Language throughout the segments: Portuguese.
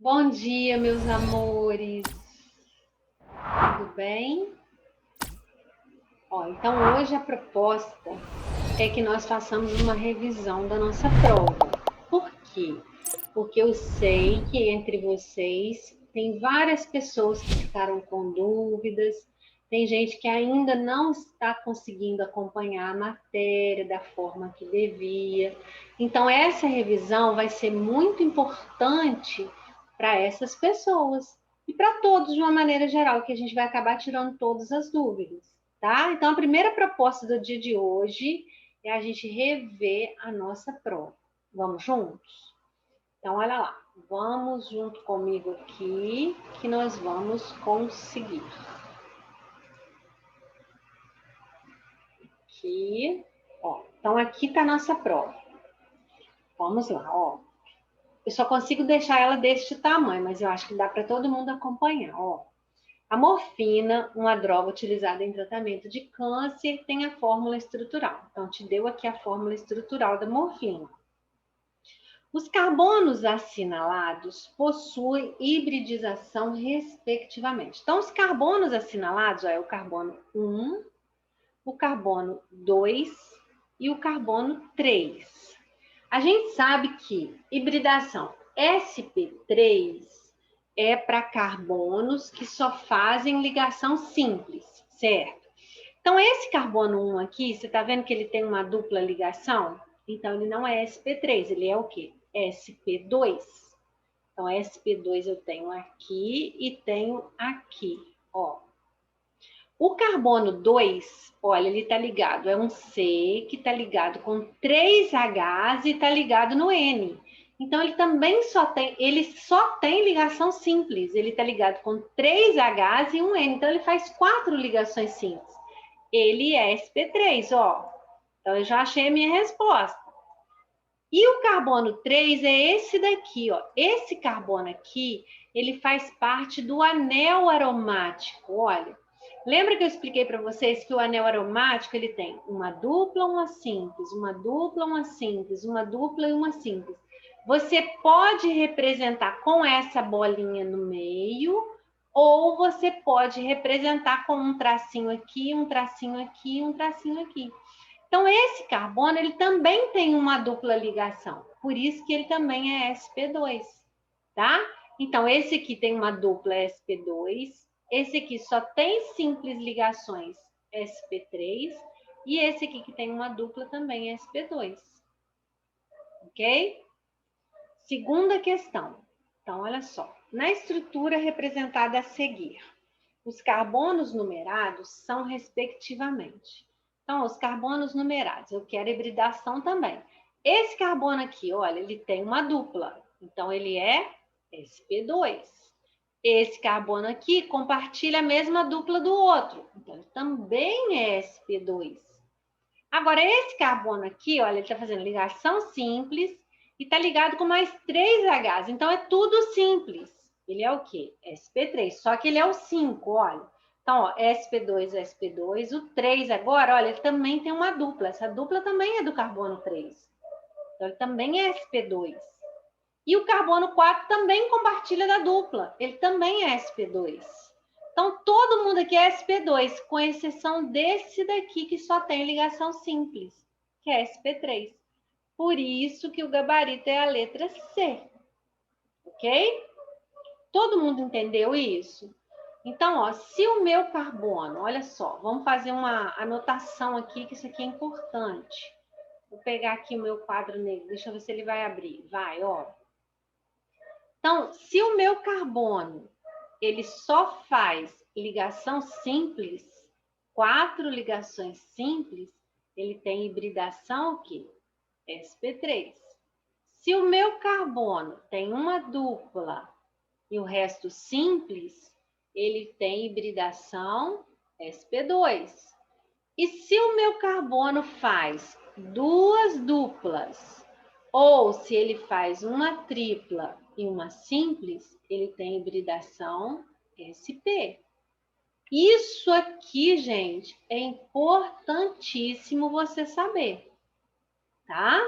Bom dia, meus amores. Tudo bem? Então hoje a proposta é que nós façamos uma revisão da nossa prova. Por quê? Porque eu sei que entre vocês tem várias pessoas que ficaram com dúvidas, tem gente que ainda não está conseguindo acompanhar a matéria da forma que devia. Então essa revisão vai ser muito importante para essas pessoas e para todos de uma maneira geral, que a gente vai acabar tirando todas as dúvidas, tá? Então a primeira proposta do dia de hoje é a gente rever a nossa prova. Vamos juntos? Então olha lá, vamos junto comigo aqui que nós vamos conseguir. Aqui, ó. Então aqui está a nossa prova. Vamos lá, ó. Eu só consigo deixar ela deste tamanho, mas eu acho que dá para todo mundo acompanhar, ó. A morfina, uma droga utilizada em tratamento de câncer, tem a fórmula estrutural. Então, te deu aqui a fórmula estrutural da morfina. Os carbonos assinalados possuem hibridização respectivamente. Então, os carbonos assinalados ó, é o carbono 1, o carbono 2 e o carbono 3. A gente sabe que hibridação sp3 é para carbonos que só fazem ligação simples, certo? Então, esse carbono 1 aqui, você está vendo que ele tem uma dupla ligação? Então, ele não é sp3, ele é o quê? sp2. Então, sp2 eu tenho aqui e tenho aqui, ó. O carbono 2, olha, ele está ligado, é um C que está ligado com 3 Hs e está ligado no N. Então, ele só tem ligação simples. Ele está ligado com 3 Hs e um N. Então, ele faz 4 ligações simples. Ele é sp3, ó. Então, eu já achei a minha resposta. E o carbono 3 é esse daqui, ó. Esse carbono aqui, ele faz parte do anel aromático, olha. Lembra que eu expliquei para vocês que o anel aromático, ele tem uma dupla, uma simples, uma dupla, uma simples, uma dupla e uma simples. Você pode representar com essa bolinha no meio, ou você pode representar com um tracinho aqui, um tracinho aqui, um tracinho aqui. Então, esse carbono, ele também tem uma dupla ligação. Por isso que ele também é sp2, tá? Então, esse aqui tem uma dupla sp2. Esse aqui só tem simples ligações sp3. E esse aqui que tem uma dupla também sp2. Ok? Segunda questão. Então, olha só. Na estrutura representada a seguir, os carbonos numerados são respectivamente. Então, os carbonos numerados, eu quero hibridação também. Esse carbono aqui, olha, ele tem uma dupla. Então, ele é sp2. Esse carbono aqui compartilha a mesma dupla do outro. Então, ele também é sp2. Agora, esse carbono aqui, olha, ele está fazendo ligação simples e está ligado com mais 3 Hs. Então, é tudo simples. Ele é o quê? sp3, só que ele é o 5, olha. Então, ó, sp2, sp2. O 3 agora, olha, ele também tem uma dupla. Essa dupla também é do carbono 3. Então, ele também é sp2. E o carbono 4 também compartilha da dupla. Ele também é sp2. Então, todo mundo aqui é sp2, com exceção desse daqui que só tem ligação simples, que é sp3. Por isso que o gabarito é a letra C. Ok? Todo mundo entendeu isso? Então, ó, se o meu carbono, olha só, vamos fazer uma anotação aqui, que isso aqui é importante. Vou pegar aqui o meu quadro negro, deixa eu ver se ele vai abrir. Vai, ó. Então, se o meu carbono ele só faz ligação simples, 4 ligações simples, ele tem hibridação o quê? sp3. Se o meu carbono tem uma dupla e o resto simples, ele tem hibridação sp2. E se o meu carbono faz 2 duplas, ou se ele faz uma tripla e uma simples, ele tem hibridação sp. Isso aqui, gente, é importantíssimo você saber, tá?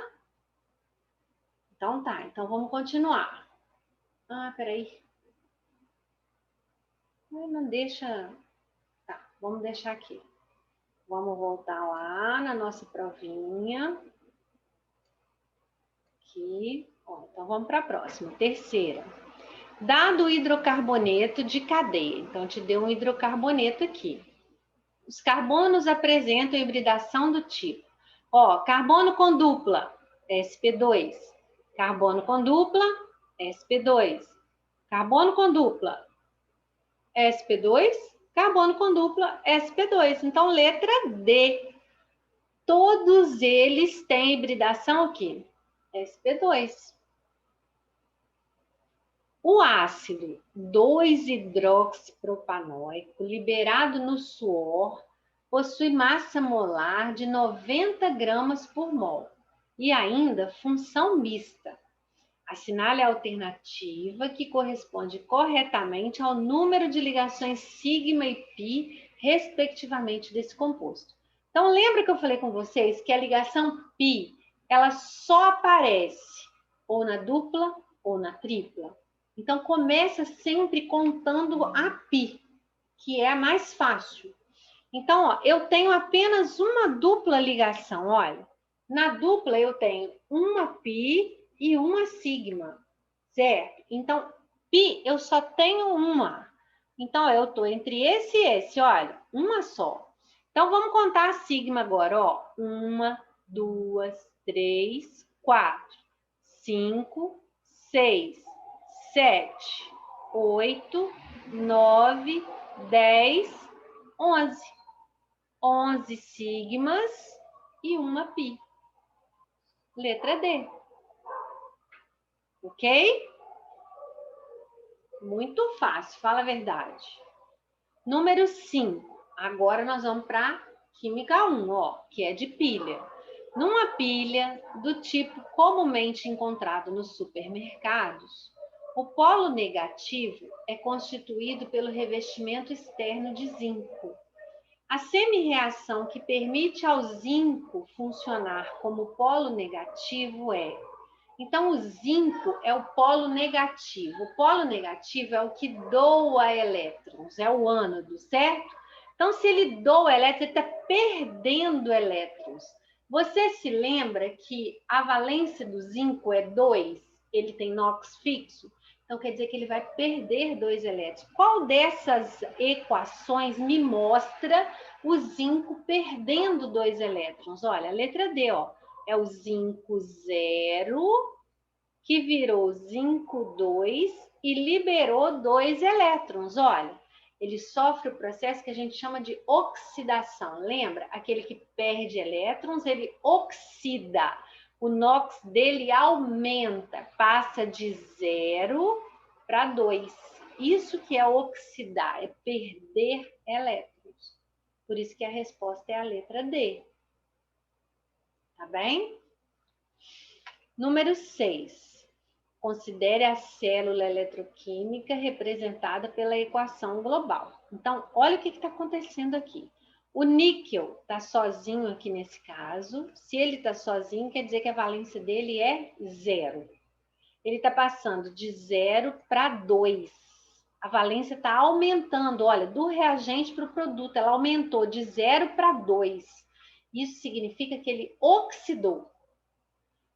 Então tá, então vamos continuar. Ah, peraí. Não deixa. Tá, vamos deixar aqui. Vamos voltar lá na nossa provinha. Aqui. Ó, então vamos para a próxima, terceira. Dado o hidrocarboneto de cadeia. Então, te deu um hidrocarboneto aqui. Os carbonos apresentam hibridação do tipo. Ó, carbono com dupla, sp2. Carbono com dupla, sp2. Carbono com dupla, sp2. Carbono com dupla, sp2. Então, letra D. Todos eles têm hibridação aqui, sp2. O ácido 2-hidroxipropanoico liberado no suor possui massa molar de 90 gramas por mol e ainda função mista. Assinale a alternativa que corresponde corretamente ao número de ligações sigma e pi, respectivamente, desse composto. Então, lembra que eu falei com vocês que a ligação pi, ela só aparece ou na dupla ou na tripla? Então, começa sempre contando a pi, que é a mais fácil. Então, ó, eu tenho apenas uma dupla ligação, olha. Na dupla eu tenho uma pi e uma sigma, certo? Então, pi eu só tenho uma. Então, eu estou entre esse e esse, olha, uma só. Então, vamos contar a sigma agora, ó. 1, 2, 3, 4, 5, 6, 7, 8, 9, 10, 11. 11 sigmas e uma pi. Letra D. Ok? Muito fácil, fala a verdade. Número 5. Agora nós vamos para química 1, ó, que é de pilha. Numa pilha do tipo comumente encontrado nos supermercados, o polo negativo é constituído pelo revestimento externo de zinco. A semi-reação que permite ao zinco funcionar como polo negativo é... Então, o zinco é o polo negativo. O polo negativo é o que doa elétrons, é o ânodo, certo? Então, se ele doa elétrons, ele está perdendo elétrons. Você se lembra que a valência do zinco é 2? Ele tem NOx fixo? Então, quer dizer que ele vai perder 2 elétrons. Qual dessas equações me mostra o zinco perdendo 2 elétrons? Olha, a letra D, ó. É o zinco 0, que virou zinco 2 e liberou 2 elétrons. Olha, ele sofre o processo que a gente chama de oxidação. Lembra? Aquele que perde elétrons, ele oxida. O NOx dele aumenta, passa de 0 para 2. Isso que é oxidar, é perder elétrons. Por isso que a resposta é a letra D. Tá bem? Número 6. Considere a célula eletroquímica representada pela equação global. Então, olha o que está acontecendo aqui. O níquel está sozinho aqui nesse caso. Se ele está sozinho, quer dizer que a valência dele é 0. Ele está passando de 0 para 2. A valência está aumentando, olha, do reagente para o produto. Ela aumentou de 0 para 2. Isso significa que ele oxidou.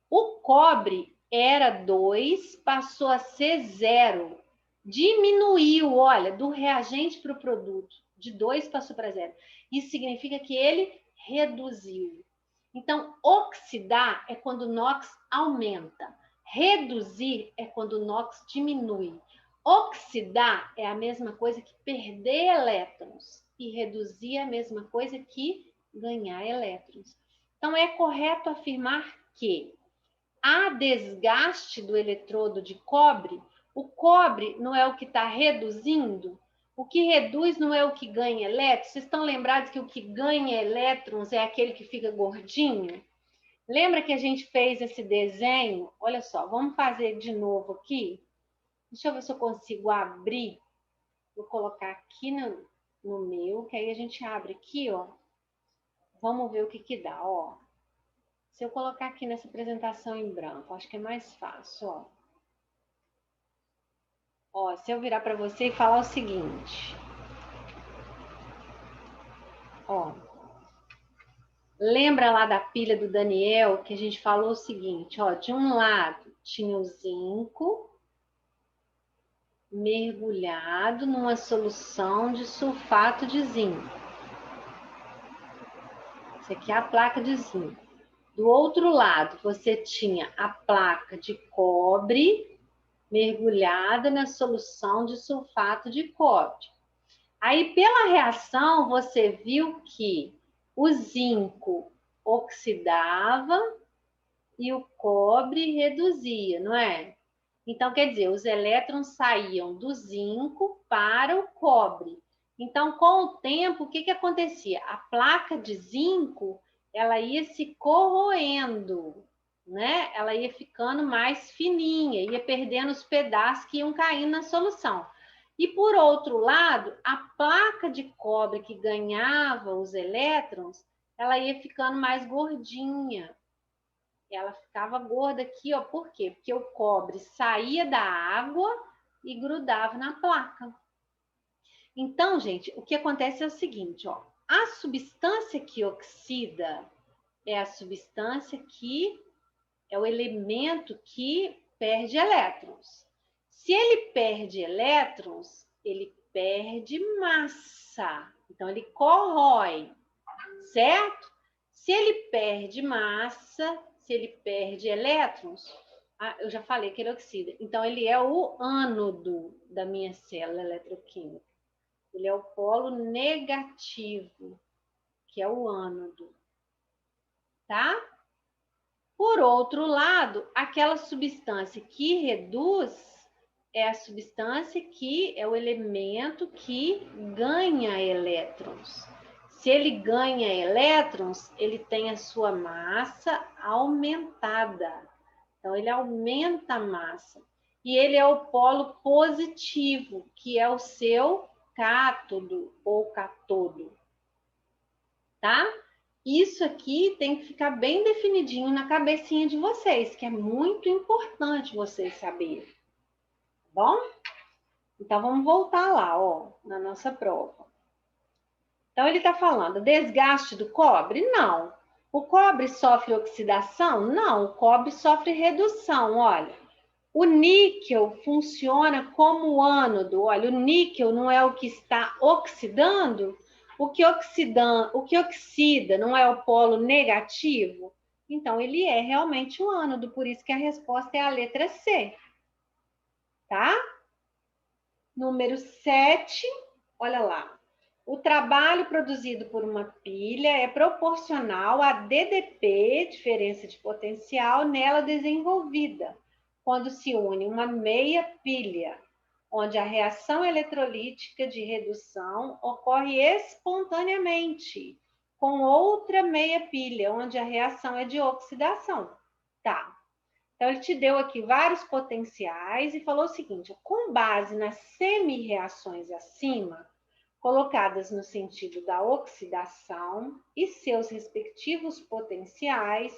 O cobre era 2, passou a ser 0. Diminuiu, olha, do reagente para o produto. De 2 passou para 0. Isso significa que ele reduziu. Então, oxidar é quando o NOx aumenta. Reduzir é quando o NOx diminui. Oxidar é a mesma coisa que perder elétrons. E reduzir é a mesma coisa que ganhar elétrons. Então, é correto afirmar que há desgaste do eletrodo de cobre. O cobre não é o que está reduzindo? O que reduz não é o que ganha elétrons? Vocês estão lembrados que o que ganha elétrons é aquele que fica gordinho? Lembra que a gente fez esse desenho? Olha só, vamos fazer de novo aqui. Deixa eu ver se eu consigo abrir. Vou colocar aqui no meu, que aí a gente abre aqui, ó. Vamos ver o que dá, ó. Se eu colocar aqui nessa apresentação em branco, acho que é mais fácil, ó. Ó, se eu virar para você e falar o seguinte. Ó. Lembra lá da pilha do Daniel que a gente falou o seguinte, ó. De um lado tinha o zinco mergulhado numa solução de sulfato de zinco. Isso aqui é a placa de zinco. Do outro lado, você tinha a placa de cobre mergulhada na solução de sulfato de cobre. Aí, pela reação, você viu que o zinco oxidava e o cobre reduzia, não é? Então, quer dizer, os elétrons saíam do zinco para o cobre. Então, com o tempo, o que acontecia? A placa de zinco, ela ia se corroendo, né? Ela ia ficando mais fininha, ia perdendo os pedaços que iam caindo na solução. E, por outro lado, a placa de cobre que ganhava os elétrons, ela ia ficando mais gordinha. Ela ficava gorda aqui, ó. Por quê? Porque o cobre saía da água e grudava na placa. Então, gente, o que acontece é o seguinte, ó. A substância que oxida é a substância que é o elemento que perde elétrons. Se ele perde elétrons, ele perde massa. Então, ele corrói, certo? Se ele perde massa, se ele perde elétrons, eu já falei que ele oxida. Então, ele é o ânodo da minha célula eletroquímica. Ele é o polo negativo, que é o ânodo. Tá? Por outro lado, aquela substância que reduz é a substância que é o elemento que ganha elétrons. Se ele ganha elétrons, ele tem a sua massa aumentada. Então, ele aumenta a massa. E ele é o polo positivo, que é o seu cátodo ou catodo. Tá? Isso aqui tem que ficar bem definidinho na cabecinha de vocês, que é muito importante vocês saberem. Tá bom? Então, vamos voltar lá, ó, na nossa prova. Então, ele está falando, desgaste do cobre? Não. O cobre sofre oxidação? Não. O cobre sofre redução, olha. O níquel funciona como ânodo. Olha, o níquel não é o que está oxidando? O que oxida não é o polo negativo? Então, ele é realmente o ânodo, por isso que a resposta é a letra C. Tá? Número 7, olha lá. O trabalho produzido por uma pilha é proporcional a DDP, diferença de potencial, nela desenvolvida, quando se une uma meia pilha, onde a reação eletrolítica de redução ocorre espontaneamente, com outra meia pilha, onde a reação é de oxidação. Tá. Então, ele te deu aqui vários potenciais e falou o seguinte, com base nas semi-reações acima, colocadas no sentido da oxidação e seus respectivos potenciais,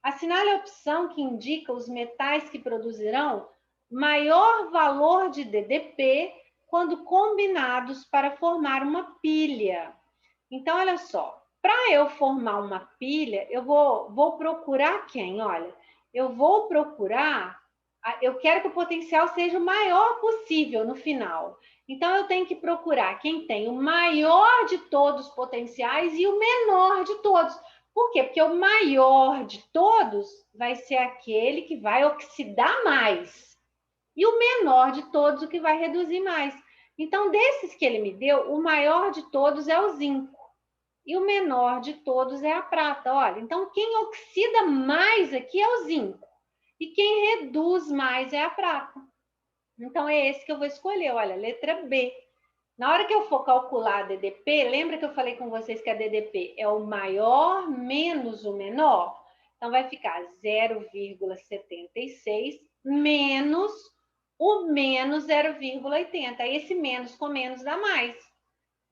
assinale a opção que indica os metais que produzirão maior valor de DDP quando combinados para formar uma pilha. Então, olha só, para eu formar uma pilha, eu vou procurar quem? Olha, eu vou procurar, eu quero que o potencial seja o maior possível no final. Então, eu tenho que procurar quem tem o maior de todos os potenciais e o menor de todos, Por quê? Porque o maior de todos vai ser aquele que vai oxidar mais. E o menor de todos, o que vai reduzir mais. Então, desses que ele me deu, o maior de todos é o zinco. E o menor de todos é a prata. Olha, então quem oxida mais aqui é o zinco. E quem reduz mais é a prata. Então, é esse que eu vou escolher. Olha, letra B. Na hora que eu for calcular a DDP, lembra que eu falei com vocês que a DDP é o maior menos o menor? Então, vai ficar 0,76 menos o menos 0,80. Esse menos com menos dá mais.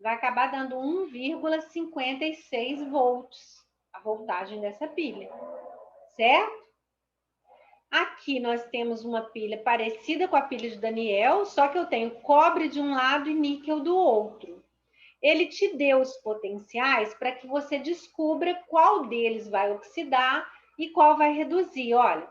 Vai acabar dando 1,56 volts, a voltagem dessa pilha. Certo? Aqui nós temos uma pilha parecida com a pilha de Daniel, só que eu tenho cobre de um lado e níquel do outro. Ele te deu os potenciais para que você descubra qual deles vai oxidar e qual vai reduzir. Olha,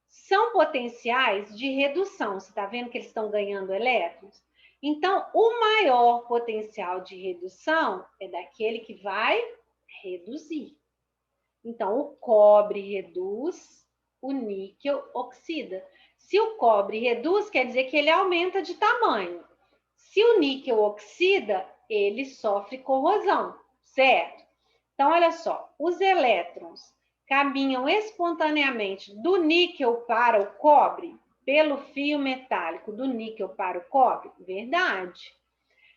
são potenciais de redução. Você está vendo que eles estão ganhando elétrons? Então, o maior potencial de redução é daquele que vai reduzir. Então, o cobre reduz, o níquel oxida. Se o cobre reduz, quer dizer que ele aumenta de tamanho. Se o níquel oxida, ele sofre corrosão, certo? Então, olha só, os elétrons caminham espontaneamente do níquel para o cobre, pelo fio metálico do níquel para o cobre? Verdade.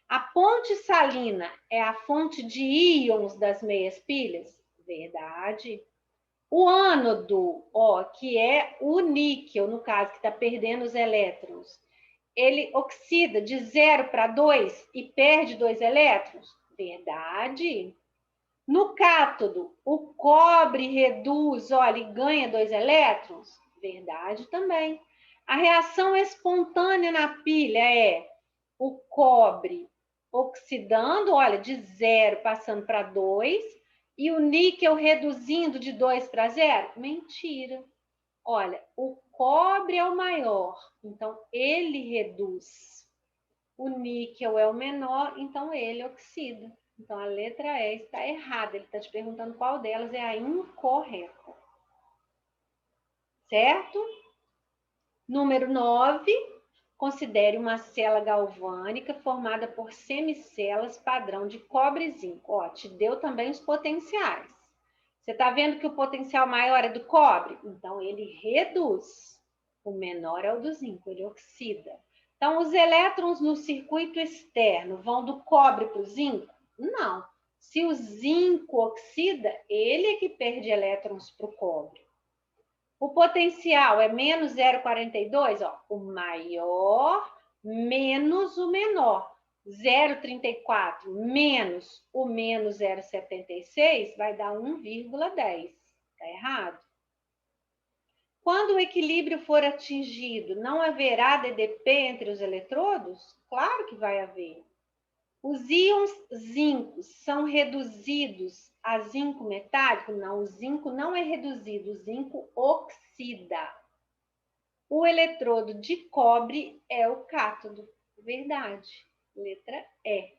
A ponte salina é a fonte de íons das meias pilhas? Verdade. O ânodo, ó, que é o níquel, no caso, que está perdendo os elétrons, ele oxida de 0 para 2 e perde 2 elétrons? Verdade. No cátodo, o cobre reduz, olha, e ganha 2 elétrons? Verdade também. A reação espontânea na pilha é o cobre oxidando, olha, de 0 passando para 2, e o níquel reduzindo de 2 para 0? Mentira. Olha, o cobre é o maior, então ele reduz. O níquel é o menor, então ele oxida. Então, a letra E está errada. Ele está te perguntando qual delas é a incorreta. Certo? Número 9. Considere uma célula galvânica formada por semicelas padrão de cobre e zinco. Ó, te deu também os potenciais. Você está vendo que o potencial maior é do cobre? Então, ele reduz. O menor é o do zinco, ele oxida. Então, os elétrons no circuito externo vão do cobre para o zinco? Não. Se o zinco oxida, ele é que perde elétrons para o cobre. O potencial é menos 0,42, ó, o maior menos o menor. 0,34 menos o menos 0,76 vai dar 1,10. Está errado. Quando o equilíbrio for atingido, não haverá DDP entre os eletrodos? Claro que vai haver. Os íons zinco são reduzidos a zinco metálico? Não, o zinco não é reduzido, o zinco oxida. O eletrodo de cobre é o cátodo. Verdade. Letra E.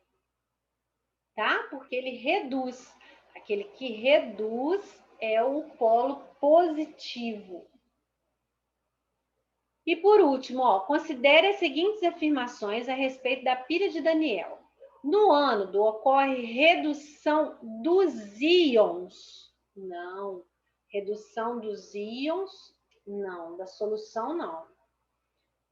Tá? Porque ele reduz. Aquele que reduz é o polo positivo. E por último, ó, considere as seguintes afirmações a respeito da pilha de Daniel. No ânodo ocorre redução dos íons? Não. Redução dos íons? Não. Da solução, não.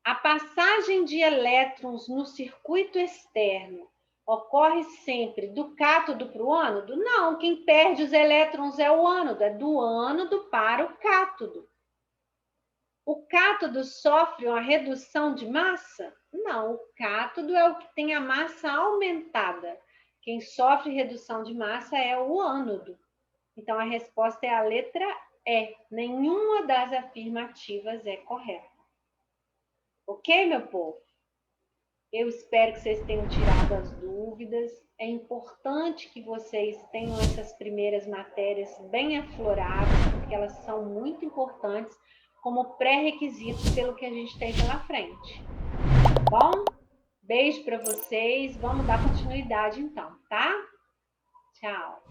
A passagem de elétrons no circuito externo ocorre sempre do cátodo para o ânodo? Não. Quem perde os elétrons é o ânodo. É do ânodo para o cátodo. O cátodo sofre uma redução de massa? Não, o cátodo é o que tem a massa aumentada. Quem sofre redução de massa é o ânodo. Então, a resposta é a letra E. Nenhuma das afirmativas é correta. Ok, meu povo? Eu espero que vocês tenham tirado as dúvidas. É importante que vocês tenham essas primeiras matérias bem afloradas, porque elas são muito importantes como pré-requisitos pelo que a gente tem pela frente. Tá bom? Beijo para vocês. Vamos dar continuidade então, tá? Tchau.